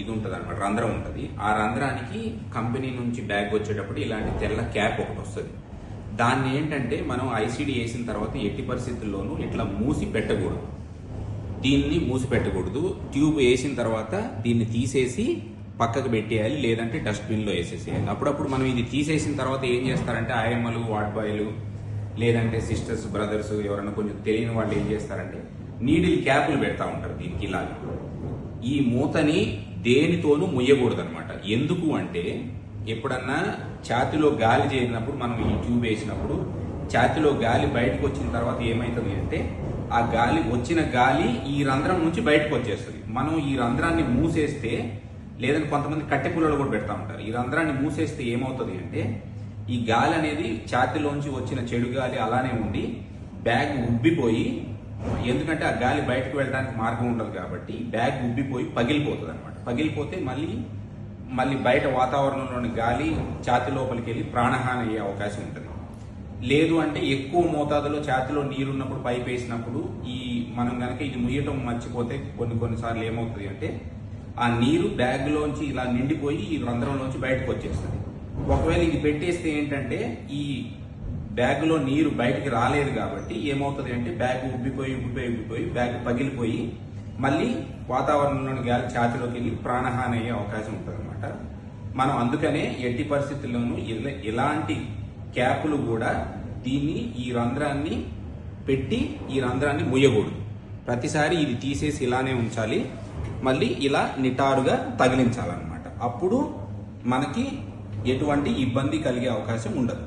ఇది ఉంటుంది అనమాట, రంధ్రం ఉంటుంది. ఆ రంధ్రానికి కంపెనీ నుంచి బ్యాగ్ వచ్చేటప్పుడు ఇలాంటి తెల్ల క్యాప్ ఒకటి వస్తుంది. దాన్ని ఏంటంటే మనం ఐసీడీ వేసిన తర్వాత ఎట్టి పరిస్థితుల్లోనూ ఇట్లా మూసి పెట్టకూడదు, దీన్ని మూసి పెట్టకూడదు. ట్యూబ్ వేసిన తర్వాత దీన్ని తీసేసి పక్కకు పెట్టేయాలి, లేదంటే డస్ట్బిన్లో వేసేసేయాలి. అప్పుడప్పుడు మనం ఇది తీసేసిన తర్వాత ఏం చేస్తారంటే ఆయమ్మలు, వార్డ్ బాయ్లు, లేదంటే సిస్టర్స్, బ్రదర్స్ ఎవరైనా కొంచెం తెలియని వాళ్ళు ఏం చేస్తారంటే నీడిల్ క్యాప్లు పెడతా ఉంటారు దీనికి. ఇలా ఈ మూతని దేనితోనూ ముయ్యకూడదు అనమాట. ఎందుకు అంటే ఎప్పుడన్నా ఛాతిలో గాలి చేరినప్పుడు మనం ఈ ట్యూబ్ వేసినప్పుడు ఛాతిలో గాలి బయటకు వచ్చిన తర్వాత ఏమవుతుంది అంటే ఆ గాలి వచ్చిన గాలి ఈ రంధ్రం నుంచి బయటకు వచ్చేస్తుంది. మనం ఈ రంధ్రాన్ని మూసేస్తే, లేదంటే కొంతమంది కట్టె పుల్లలు కూడా పెడతా ఉంటారు, ఈ రంధ్రాన్ని మూసేస్తే ఏమవుతుంది అంటే ఈ గాలి అనేది ఛాతిలోంచి వచ్చిన చెడు గాలి అలానే ఉండి బ్యాగ్ ఉబ్బిపోయి, ఎందుకంటే ఆ గాలి బయటకు వెళ్ళడానికి మార్గం ఉండదు కాబట్టి బ్యాగ్ ఉబ్బిపోయి పగిలిపోతుంది అనమాట. పగిలిపోతే మళ్ళీ బయట వాతావరణంలోని గాలి ఛాతి లోపలికి వెళ్ళి ప్రాణహాని అయ్యే అవకాశం ఉంటుంది. లేదు అంటే ఎక్కువ మోతాదులో ఛాతిలో నీరున్నప్పుడు పైప్ వేసినప్పుడు మనం కనుక ఇది ముయ్యటం మర్చిపోతే కొన్నిసార్లు ఏమవుతుంది అంటే ఆ నీరు బ్యాగ్లోంచి ఇలా నిండిపోయి ఈ రంధ్రంలోంచి బయటకు వచ్చేస్తుంది. ఒకవేళ ఇది పెట్టేస్తే ఏంటంటే ఈ బ్యాగ్లో నీరు బయటికి రాలేదు కాబట్టి ఏమవుతుంది అంటే బ్యాగ్ ఉబ్బిపోయి బ్యాగ్ పగిలిపోయి మళ్ళీ వాతావరణంలోని గాలి ఛాతిలోకి వెళ్ళి ప్రాణహాని అయ్యే అవకాశం ఉంటుంది అనమాట. మనం అందుకనే ఎట్టి పరిస్థితుల్లోనూ ఇలాంటి క్యాపులు కూడా ఈ రంధ్రాన్ని పెట్టి ఈ రంధ్రాన్ని ముయ్యకూడదు. ప్రతిసారి ఇది తీసేసి ఇలానే ఉంచాలి, మళ్ళీ ఇలా నిటారుగా తగిలించాలన్నమాట. అప్పుడు మనకి ఎటువంటి ఇబ్బంది కలిగే అవకాశం ఉండదు.